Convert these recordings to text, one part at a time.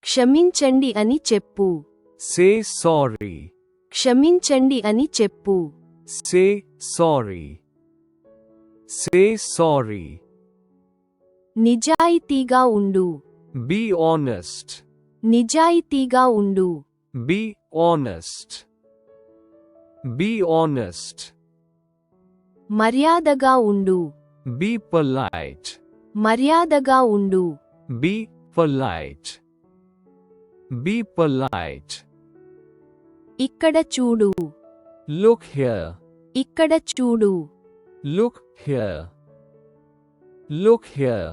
క్షమించండి అని చెప్పు. Say sorry. క్షమించండి అని చెప్పు. Say sorry. Say sorry. నిజాయితీగా ఉండు. Be honest. నిజాయితీగా ఉండు. Be honest. Be honest. మర్యాదగా ఉండు. Be polite. మర్యాదగా ఉండు. Be polite. Be polite. ఇక్కడ చూడు. Look here. ఇక్కడ చూడు. Look here. Look here.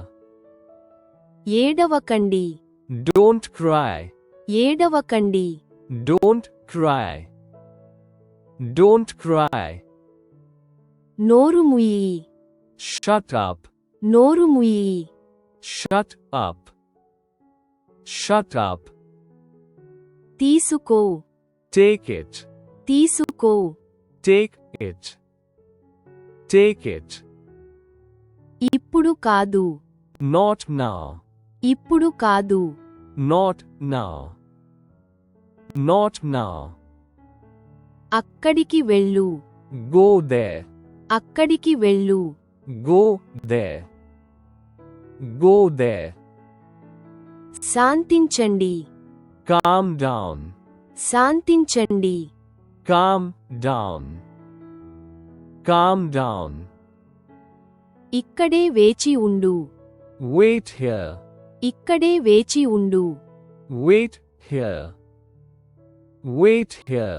ఏడవకండి. Don't cry. ఏడవకండి. Don't cry. Don't cry. నోరు ముయ్యి. Shut up. నోరు ముయ్యి. Shut up. Shut up. తీసుకో. Take it. తీసుకో. Take it. Take it. ఇప్పుడు కాదు. Not now. ఇప్పుడు కాదు. Not now. Not now. అక్కడికి వెళ్ళు. Go there. అక్కడికి వెళ్ళు. Go there. Go there. శాంతించండి. Calm down. శాంతించండి. Calm down. Calm down. ఇక్కడే వేచి ఉండు. Wait here. ఇక్కడే వేచి ఉండు. Wait here. Wait here.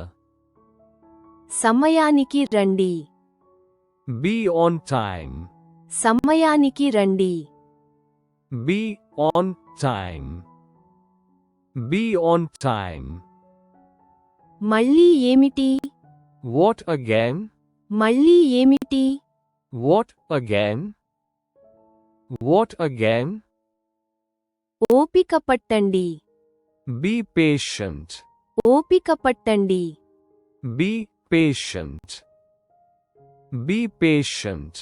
సమయానికి రండి. Be on time. సమయానికి రండి. Be on time. Be on time. మళ్ళీ ఏమిటి? What again? మళ్ళీ ఏమిటి? What again? What again? ఓపిక పట్టండి. Be patient. ఓపిక పట్టండి. Be patient. Be patient.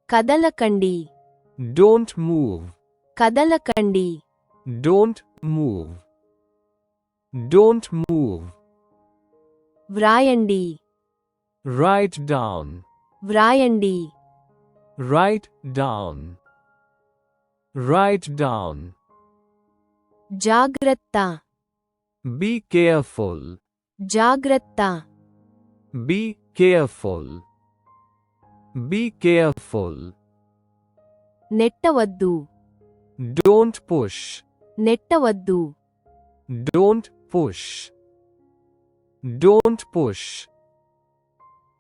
కదలకండి. Don't move. కదలకండి. Don't move. Don't move. వ్రాయండి. Write down. వ్రాయండి. Write down. Write down. జాగ్రత్త. Be careful. జాగ్రత్త. Be careful. Be careful. నెట్టవద్దు. Don't push. నెట్టవద్దు. Don't push. Don't push.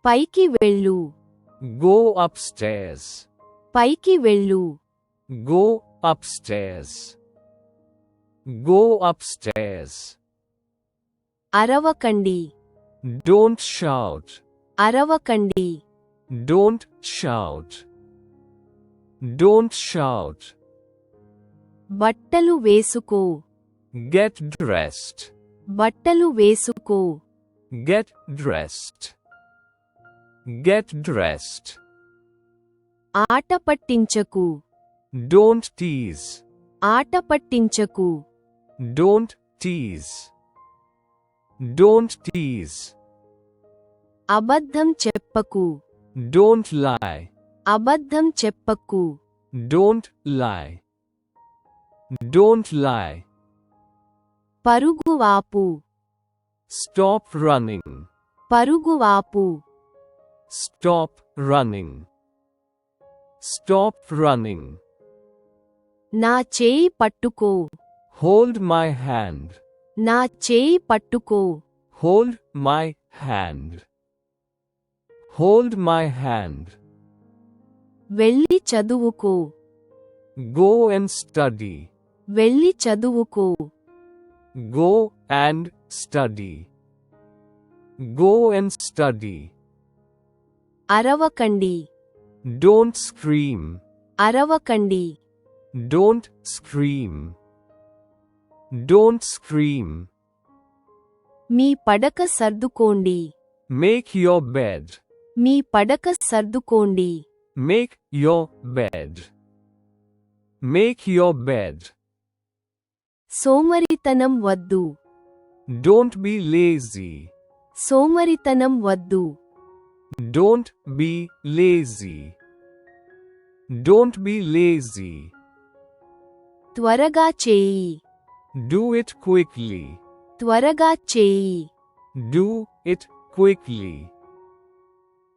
పైకి వెళ్ళు. Go upstairs. పైకి వెళ్ళు. Go upstairs. Go upstairs. అరవకండి. Don't shout. అరవకండి. Don't shout. Don't shout. బట్టలు వేసుకో. Get dressed. బట్టలు వేసుకో. Get dressed. Get dressed. ఆట పట్టించకు. Don't tease. ఆట పట్టించకు. Don't tease. Don't tease. అబద్ధం చెప్పకు. Don't lie. అబద్ధం చెప్పకు. Don't lie. Don't lie. పరుగు ఆపు. Stop running. పరుగు ఆపు. Stop running. Stop running. నా చేయి పట్టుకో. Hold my hand. నా చేయి పట్టుకో. Hold my hand. Hold my hand. వెళ్ళి చదువుకో. Go and study. వెళ్ళి చదువుకో. Go and study. Go and study. అరవకండి. Don't scream. అరవకండి. Don't scream. Don't scream. మీ పడక సర్దుకోండి. Make your bed. మీ పడక సర్దుకోండి. Make your bed. Make your bed. సోమరితనం వద్దు. Don't be lazy. సోమరితనం వద్దు. Don't be lazy. Don't be lazy. త్వరగా చేయి. Do it quickly. త్వరగా చేయి. Do it quickly.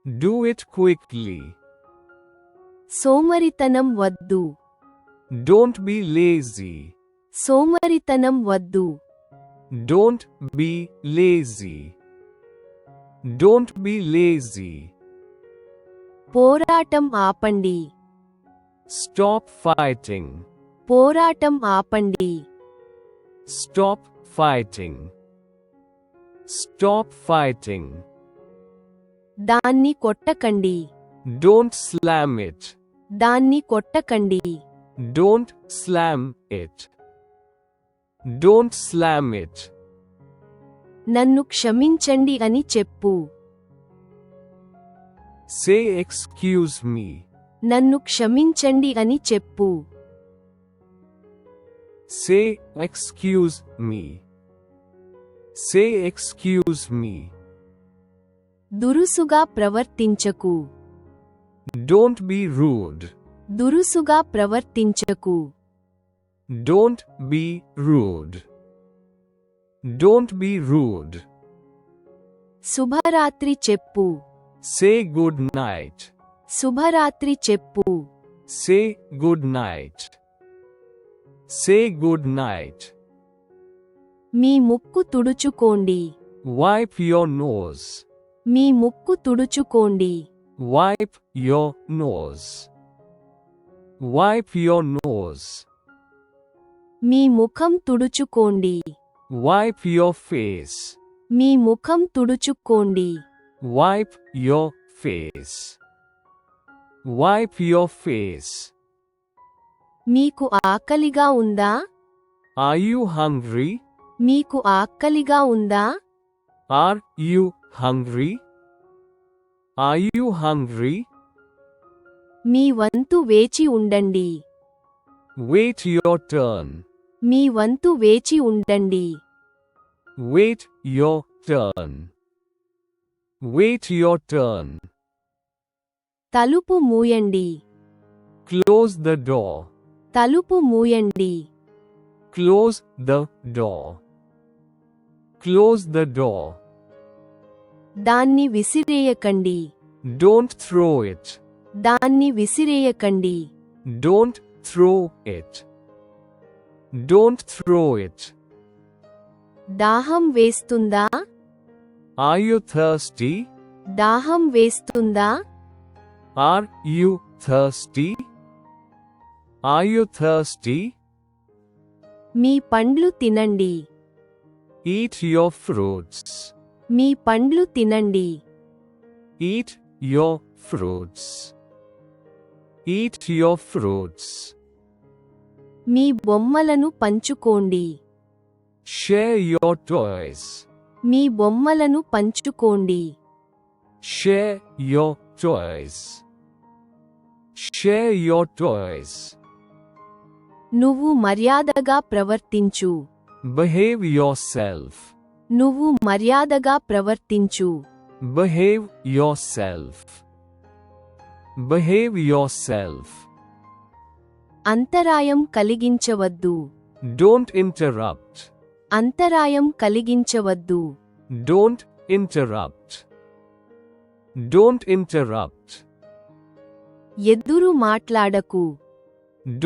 Do it quickly. సోమరితనం వద్దు. Don't be lazy. సోమరితనం వద్దు. Don't be lazy. Don't be lazy. పోరాటం ఆపండి. Stop fighting. పోరాటం ఆపండి. Stop fighting. Stop fighting. దాన్ని కొట్టకండి. Don't slam it. దాన్ని కొట్టకండి. Don't slam it. Don't slam it. నన్ను క్షమించండి అని చెప్పు. Say excuse me. నన్ను క్షమించండి అని చెప్పు. Say excuse me. Say excuse me. దురుసుగా ప్రవర్తించకు. Don't be rude. దురుసుగా ప్రవర్తించకు. Don't be rude. Don't be rude. శుభరాత్రి చెప్పు. Say good night. శుభరాత్రి చెప్పు. Say good night. Say good night. మీ ముక్కు తుడుచుకోండి. Wipe your nose. మీ ముక్కు తుడుచుకోండి. Wipe your nose. Wipe your nose. మీ ముఖం తుడుచుకోండి. Wipe your face. మీ ముఖం తుడుచుకోండి. Wipe your face. Wipe your face. మీకు ఆకలిగా ఉందా? Are you hungry? మీకు ఆకలిగా ఉందా? Are you hungry? Are you hungry? మీ వంతు వేచి ఉండండి. Wait your turn. మీ వంతు వేచి ఉండండి. Wait your turn. Wait your turn. తలుపు మూయండి. Close the door. తలుపు మూయండి. Close the door. Close the door. దాన్ని విసిరేయకండి. Don't throw it. దాన్ని విసిరేయకండి. Don't throw it. Don't throw it. దాహం వేస్తుందా? Are you thirsty? దాహం వేస్తుందా? Are you thirsty? Are you thirsty? మీ పండ్లు తినండి. Eat your fruits. మీ పండ్లు తినండి. Eat your fruits. Eat your fruits. మీ బొమ్మలను పంచుకోండి. Share your toys. మీ బొమ్మలను పంచుకోండి. Share your toys. Share your toys. నువ్వు మర్యాదగా ప్రవర్తించు. Behave yourself. నువ్వు మర్యాదగా ప్రవర్తించు. Behave yourself. Behave yourself. అంతరాయం కలిగించవద్దు. Don't interrupt. అంతరాయం కలిగించవద్దు. Don't interrupt. Don't interrupt. ఎదురు మాట్లాడకు.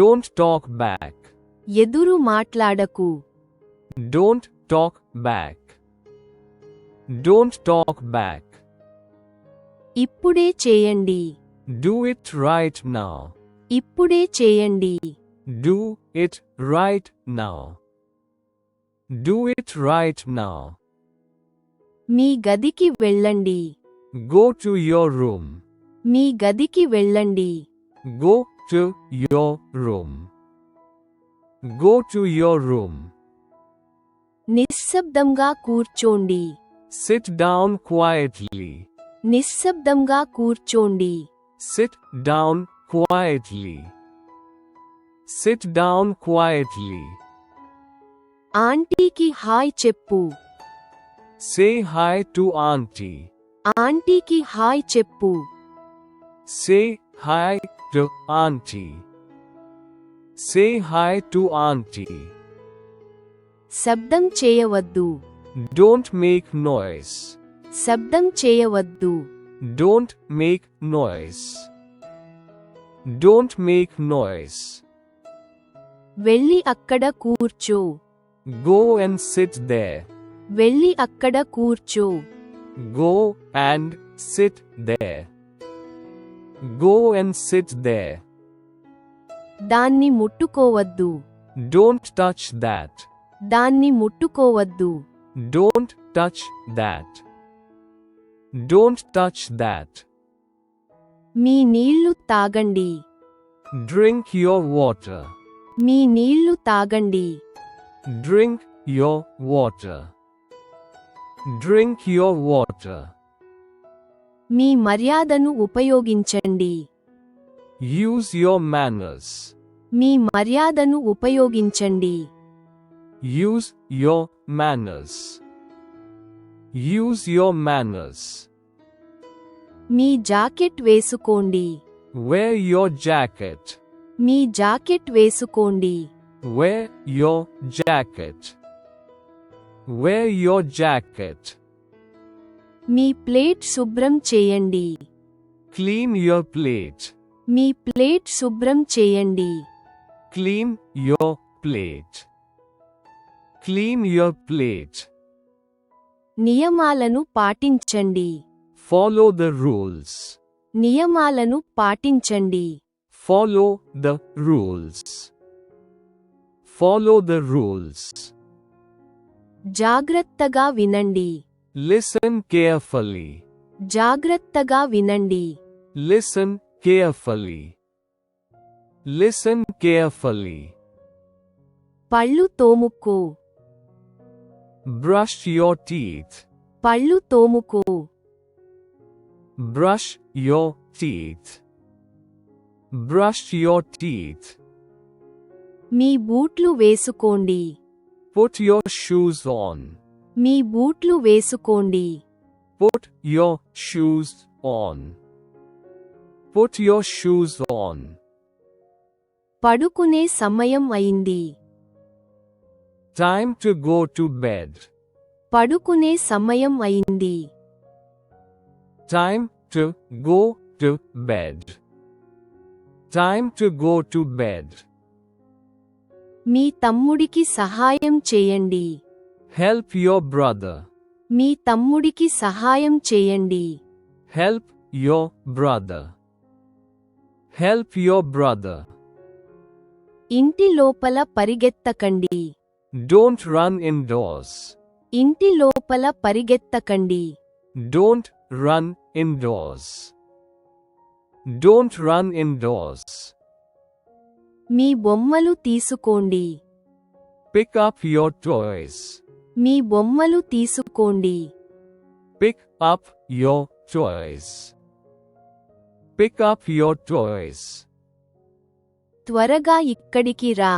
Don't talk back. ఎదురు మాట్లాడకు. Don't talk back. Don't talk back. ఇప్పుడే చేయండి. Do it right now. ఇప్పుడే చేయండి. Do it right now. Do it right now. మీ గదికి వెళ్ళండి. Go to your room. మీ గదికి వెళ్ళండి. Go to your room. Go to your room. నిశ్శబ్దంగా కూర్చోండి. Sit down quietly. నిశ్శబ్దంగా కూర్చోండి. Sit down quietly. Sit down quietly. ఆంటీకి హాయ్ చెప్పు. Say hi to auntie. ఆంటీకి హాయ్ చెప్పు. Say hi to auntie. Say hi to auntie. శబ్దం చేయవద్దు. Don't make noise. శబ్దం చేయవద్దు. Don't make noise. Don't make noise. వెళ్ళి అక్కడ కూర్చో. Go and sit there. వెళ్ళి అక్కడ కూర్చో. Go and sit there. Go and sit there. దాన్ని ముట్టుకోవద్దు. Don't touch that. దాన్ని ముట్టుకోవద్దు. Don't touch that. Don't touch that. మీ నీళ్లు తాగండి. Drink your water. మీ నీళ్లు తాగండి. Drink your water. Drink your water. మీ మర్యాదను ఉపయోగించండి. Use your manners. మీ మర్యాదను ఉపయోగించండి. Use your manners. Use your manners. Me jacket వేసుకోండి. Wear your jacket. Me jacket వేసుకోండి. Wear your jacket. Wear your jacket. Me plate శుభ్రం చేయండి. Clean your plate. Me plate శుభ్రం చేయండి. Clean your plate. Clean your plate. నియమాలను పాటించండి. Follow the rules. నియమాలను పాటించండి. Follow the rules. Follow the rules. జాగ్రత్తగా వినండి. Listen carefully. జాగ్రత్తగా వినండి. Listen carefully. Listen carefully. పళ్ళు తోముకో. Brush your teeth. పళ్ళు తోముకో. Brush your teeth. Brush your teeth. మీ బూట్లు వేసుకోండి. Put your shoes on. మీ బూట్లు వేసుకోండి. Put your shoes on. Put your shoes on. పడుకునే సమయం అయింది. Time to go to bed. పడుకునే సమయం అయింది. Time to go to bed. Time to go to bed. మీ తమ్ముడికి సహాయం చేయండి. Help your brother. మీ తమ్ముడికి సహాయం చేయండి. Help your brother. Help your brother. ఇంటి లోపల పరిగెత్తకండి. Don't run indoors. ఇంటి లోపల పరిగెత్తకండి. Don't run indoors. Don't run indoors. మీ బొమ్మలు తీసుకోండి. Pick up your toys. మీ బొమ్మలు తీసుకోండి. Pick up your toys. Pick up your toys. త్వరగా ఇక్కడికి రా.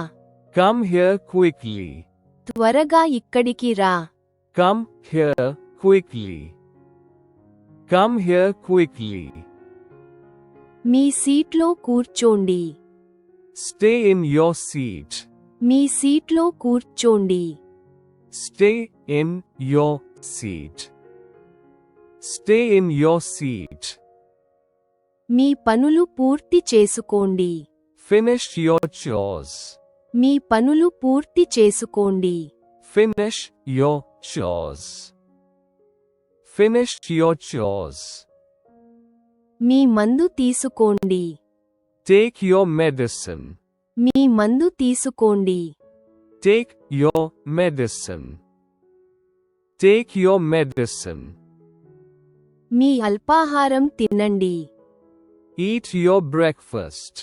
Come here quickly. త్వరగా ఇక్కడికి రా. Come here quickly. Come here quickly. మీ సీట్లో కూర్చోండి. Stay in your seat. మీ సీట్లో కూర్చోండి. Stay in your seat. Stay in your seat. మీ పనులు పూర్తి చేసుకోండి. Finish your chores. మీ పనులు పూర్తి చేసుకోండి. Finish your chores. Finish your chores. మీ మందు తీసుకోండి. Take your medicine. మీ మందు తీసుకోండి. Take your medicine. Take your medicine. మీ అల్పాహారం తినండి. Eat your breakfast.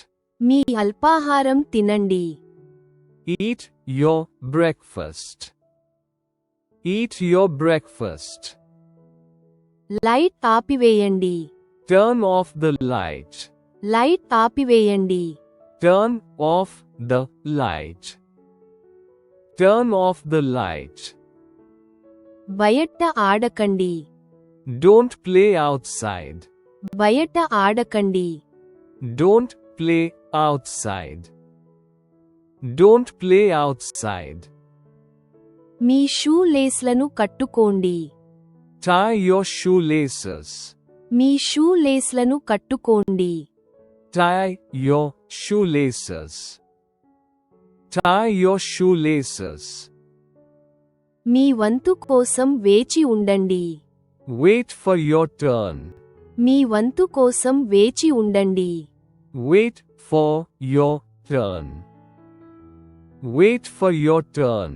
మీ అల్పాహారం తినండి. Eat your breakfast. Eat your breakfast. Light ఆపివేయండి. Turn off the light. Light ఆపివేయండి. Turn off the light. Turn off the light. బయట ఆడకండి. Don't play outside. బయట ఆడకండి. Don't play outside. Don't play outside. మీ shoe లేస్లను కట్టుకోండి. Tie your shoelaces. మీ షూ లేస్లను కట్టుకోండి. Tie your shoelaces. Tie your shoelaces. మీ వంతు కోసం వేచి ఉండండి. Wait for your turn. మీ వంతు కోసం వేచి ఉండండి. Wait for your turn. Wait for your turn.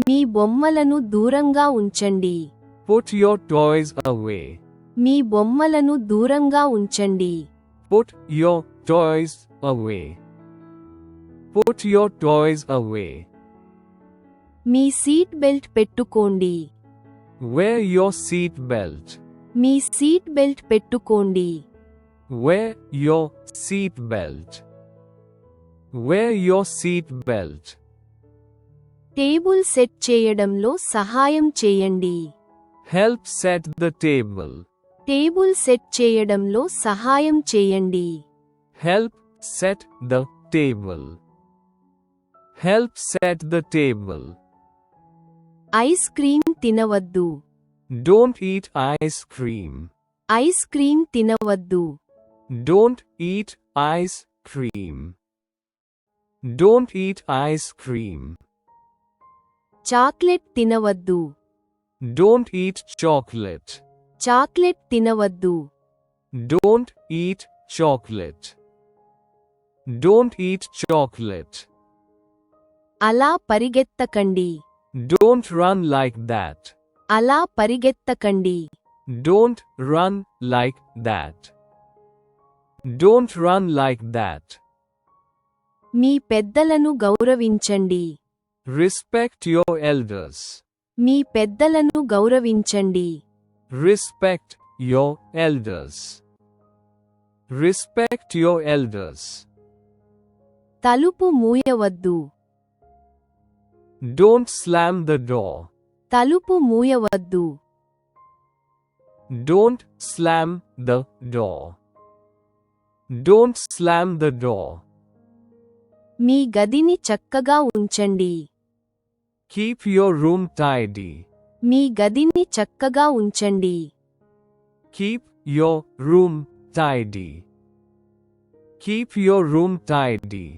మీ బొమ్మలను దూరంగా ఉంచండి. Put your toys away. మీ బొమ్మలను దూరంగా ఉంచండి. Put your toys away. Put your toys away. Me seat belt పెట్టుకోండి. Wear your seat belt. Me seat belt పెట్టుకోండి. Wear your seat belt. Wear your seat belt. Table set చేయడంలో సహాయం చేయండి. Help set the table. Table set చేయడంలో సహాయం చేయండి. Help set the table. Help set the table. Ice cream తినవద్దు. Don't eat ice cream. Ice cream తినవద్దు. Don't eat ice cream. Don't eat ice cream. Chocolate తినవద్దు. Don't eat chocolate. Chocolate తినవద్దు. Don't eat chocolate. Don't eat chocolate. అలా పరిగెత్తకండి. Don't run like that. అలా పరిగెత్తకండి. Don't run like that. Don't run like that. మీ పెద్దలను గౌరవించండి. Respect your elders. మీ పెద్దలను గౌరవించండి. Respect your elders. Respect your elders. తలుపు మూయవద్దు. Don't slam the door. తలుపు మూయవద్దు. Don't slam the door. Don't slam the door. మీ గదిని చక్కగా ఉంచండి. Keep your room tidy. మీ గదిని చక్కగా ఉంచండి. Keep your room tidy. Keep your room tidy.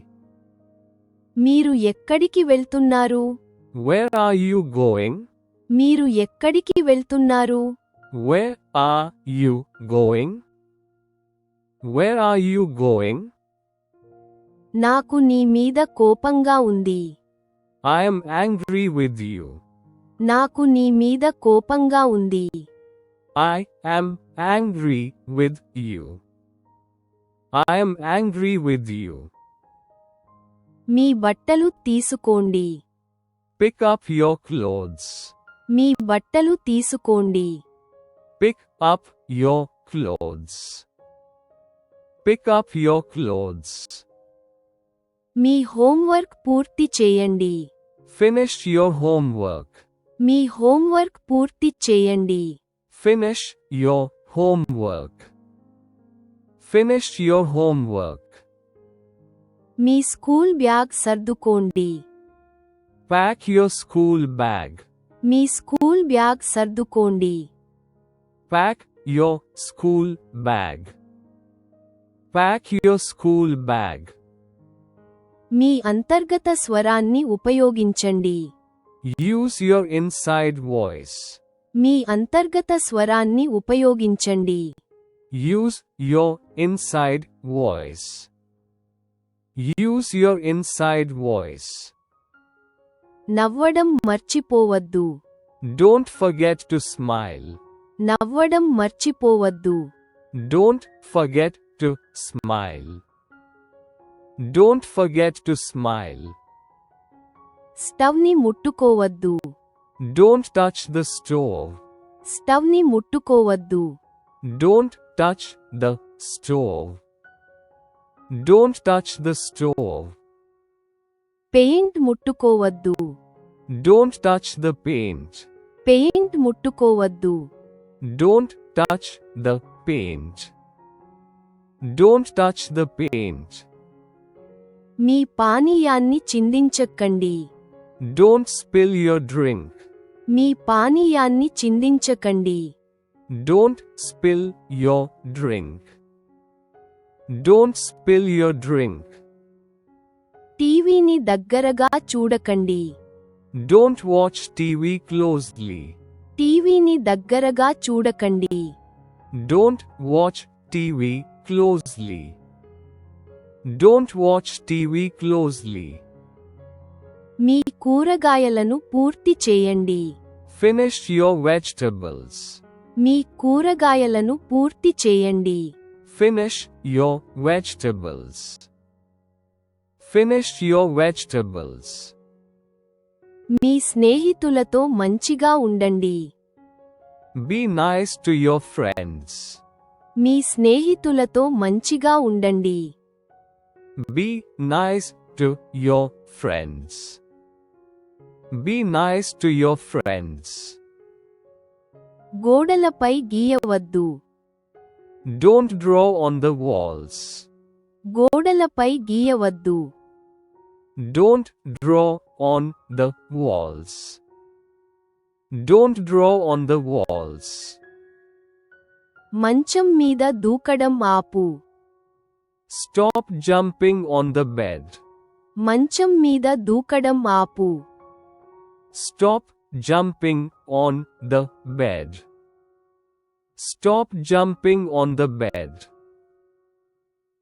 మీరు ఎక్కడికి వెళ్తున్నారు? Where are you going? మీరు ఎక్కడికి వెళ్తున్నారు? Where are you going? Where are you going? నాకు నీ మీద కోపంగా ఉంది. I am angry with you. నాకు నీ మీద కోపంగా ఉంది. I am angry with you. I am angry with you. మీ బట్టలు తీసుకోండి. Pick up your clothes. మీ బట్టలు తీసుకోండి. Pick up your clothes. Pick up your clothes. మీ హోంవర్క్ పూర్తి చేయండి. Finish your homework. మీ హోంవర్క్ పూర్తి చేయండి. Finish your homework. Finish your homework. మీ స్కూల్ బ్యాగ్ సర్దుకోండి. Pack your school bag. మీ స్కూల్ బ్యాగ్ సర్దుకోండి. Pack your school bag. Pack your school bag. మీ అంతర్గత స్వరాన్ని ఉపయోగించండి. Use your inside voice. మీ అంతర్గత స్వరాన్ని ఉపయోగించండి. Use your inside voice. Use your inside voice. నవ్వడం మర్చిపోవద్దు. Don't forget to smile. నవ్వడం మర్చిపోవద్దు. Don't forget to smile. Don't forget to smile. స్టవ్ని ముట్టుకోవద్దు. Don't touch the stove. స్టవ్ని ముట్టుకోవద్దు. Don't touch the stove. Don't touch the stove. Paint ముట్టుకోవద్దు. Don't touch the paint. Paint ముట్టుకోవద్దు. Don't touch the paint. Don't touch the paint. మీ పానీయాన్ని చిందించకండి. Don't spill your drink. మీ పానీయాన్ని చిందించకండి. Don't spill your drink. Don't spill your drink. టీవీని దగ్గరగా చూడకండి. Don't watch TV closely. టీవీని దగ్గరగా చూడకండి. Don't watch TV closely. Don't watch TV closely. మీ కూరగాయలను పూర్తి చేయండి. Finish your vegetables. మీ కూరగాయలను పూర్తి చేయండి. Finish your vegetables. Finish your vegetables. మీ స్నేహితులతో మంచిగా ఉండండి. Be nice to your friends. మీ స్నేహితులతో మంచిగా ఉండండి. Be nice to your friends. Be nice to your friends. గోడలపై గీయవద్దు. Don't draw on the walls. గోడలపై గీయవద్దు. Don't draw on the walls. Don't draw on the walls. మంచం మీద దూకడం ఆపు. Stop jumping on the bed. మంచం మీద దూకడం ఆపు. Stop jumping on the bed. Stop jumping on the bed.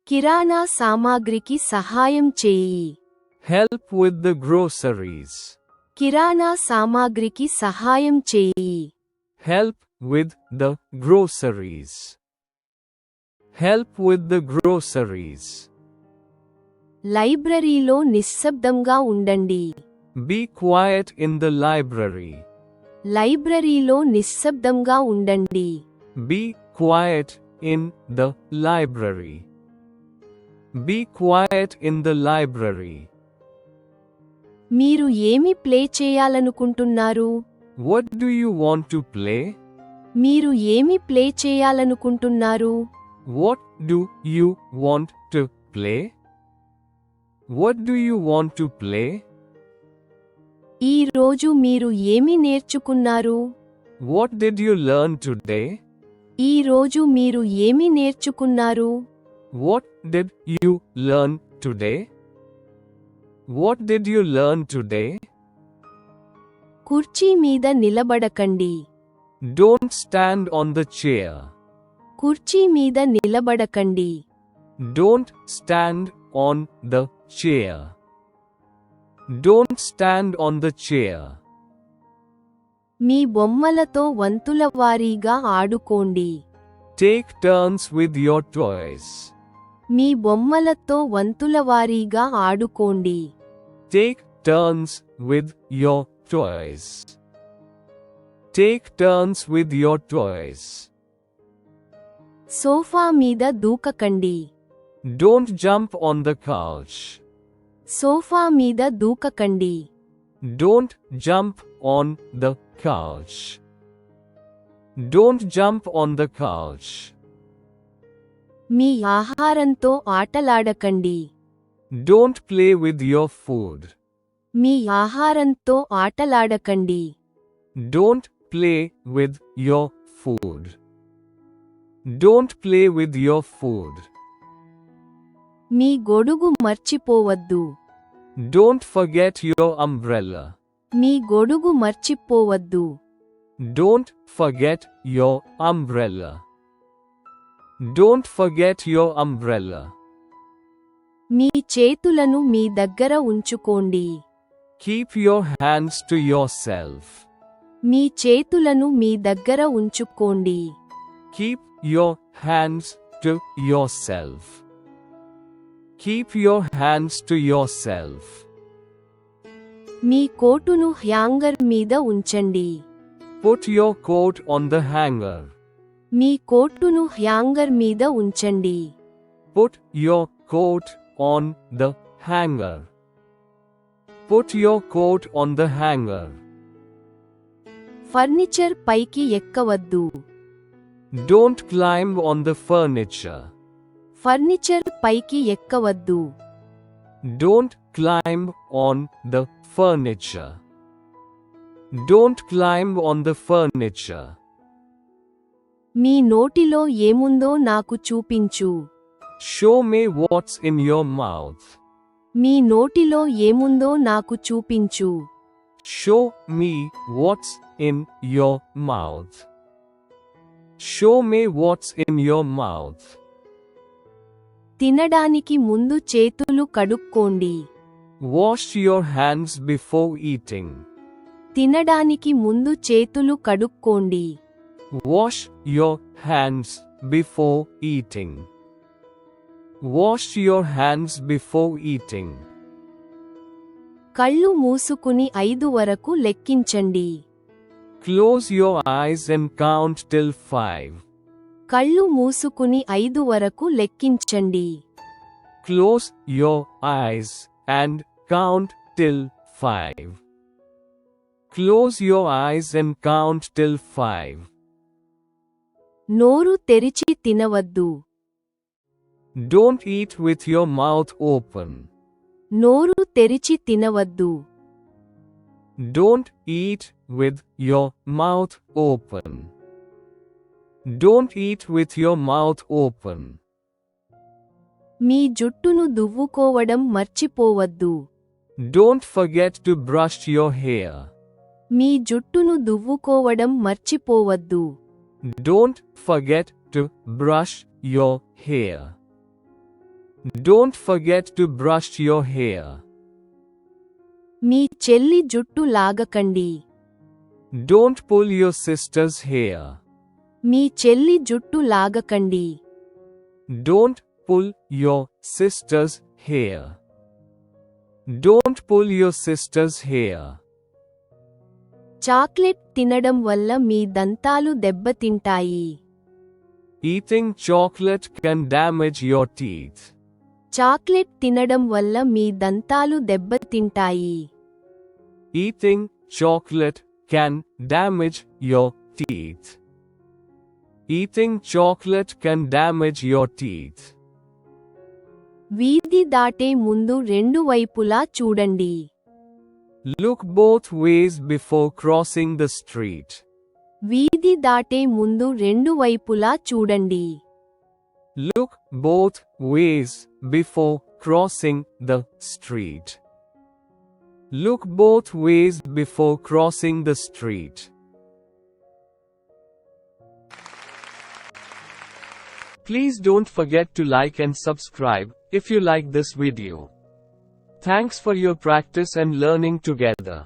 కిరాణా సామాగ్రికి సహాయం చేయి. Help with the groceries. కిరాణా సామాగ్రికి సహాయం చేయి. Help with the groceries. Help with the groceries. లైబ్రరీలో నిశ్శబ్దంగా ఉండండి. Be quiet in the library. లైబ్రరీలో నిశ్శబ్దంగా ఉండండి. Be quiet in the library. Be quiet in the library. మీరు ఏమి ప్లే చేయాలనుకుంటున్నారు? What do you want to play? మీరు ఏమి ప్లే చేయాలనుకుంటున్నారు? What do you want to play? What do you want to play? ఈ రోజు మీరు ఏమి నేర్చుకున్నారు? What did you learn today? ఈ రోజు మీరు ఏమి నేర్చుకున్నారు? What did you learn today? What did you learn today? కుర్చీ మీద నిలబడకండి. Don't stand on the chair. కుర్చీ మీద నిలబడకండి. Don't stand on the chair. Don't stand on the chair. మీ బొమ్మలతో వంతుల వారీగా ఆడుకోండి. Take turns with your toys. మీ బొమ్మలతో వంతుల వారీగా ఆడుకోండి. Take turns with your toys. Take turns with your toys. Sofa మీద దూకకండి. Don't jump on the couch. Sofa మీద దూకకండి. Don't jump on the couch. Don't jump on the couch. మీ ఆహారంతో ఆటలాడకండి. Don't play with your food. మీ ఆహారంతో ఆటలాడకండి. Don't play with your food. Don't play with your food. మీ గొడుగు మర్చిపోవద్దు. Don't forget your umbrella. మీ గొడుగు మర్చిపోవద్దు. Don't forget your umbrella. Don't forget your umbrella. మీ చేతులను మీ దగ్గర ఉంచుకోండి. Keep your hands to yourself. మీ చేతులను మీ దగ్గర ఉంచుకోండి. Keep your hands to yourself. Keep your hands to yourself. మీ కోటును హ్యాంగర్ మీద ఉంచండి. Put your coat on the hanger. మీ కోటును హ్యాంగర్ మీద ఉంచండి. Put your coat on the hanger. Put your coat on the hanger. Furniture పైకి ఎక్కవద్దు. Don't climb on the furniture. Furniture పైకి ఎక్కవద్దు. Don't climb on the furniture. Don't climb on the furniture. మీ నోటిలో ఏముందో నాకు చూపించు. Show me what's in your mouth. మీ నోటిలో ఏముందో నాకు చూపించు. Show me what's in your mouth. Show me what's in your mouth. తినడానికి ముందు చేతులు కడుక్కోండి. Wash your hands before eating. తినడానికి ముందు చేతులు కడుక్కోండి. Wash your hands before eating. Wash your hands before eating. కళ్ళు మూసుకుని 5 వరకు లెక్కించండి. Close your eyes and count till 5. కళ్ళు మూసుకుని 5 వరకు లెక్కించండి. Close your eyes and count till 5. Close your eyes and count till 5. నోరు తెరిచి తినవద్దు. Don't eat with your mouth open. నోరు తెరిచి తినవద్దు. Don't eat with your mouth open. Don't eat with your mouth open. మీ జుట్టును దువ్వుకోవడం మర్చిపోవద్దు. Don't forget to brush your hair. మీ జుట్టును దువ్వుకోవడం మర్చిపోవద్దు. Don't forget to brush your hair. Don't forget to brush your hair. మీ చెల్లి జుట్టు లాగకండి. Don't pull your sister's hair. మీ చెల్లి జుట్టు లాగకండి. Don't pull your sister's hair. Don't pull your sister's hair. Chocolate తినడం వల్ల మీ దంతాలు దెబ్బతింటాయి. Eating chocolate can damage your teeth. Chocolate తినడం వల్ల మీ దంతాలు దెబ్బతింటాయి. Eating chocolate can damage your teeth. Eating chocolate can damage your teeth. వీధి దాటే ముందు 2 వైపులా చూడండి. Look both ways before crossing the street. వీధి దాటే ముందు 2 వైపులా చూడండి. Look both ways before crossing the street. Look both ways before crossing the street. Please don't forget to like and subscribe if you like this video. Thanks for your practice and learning together.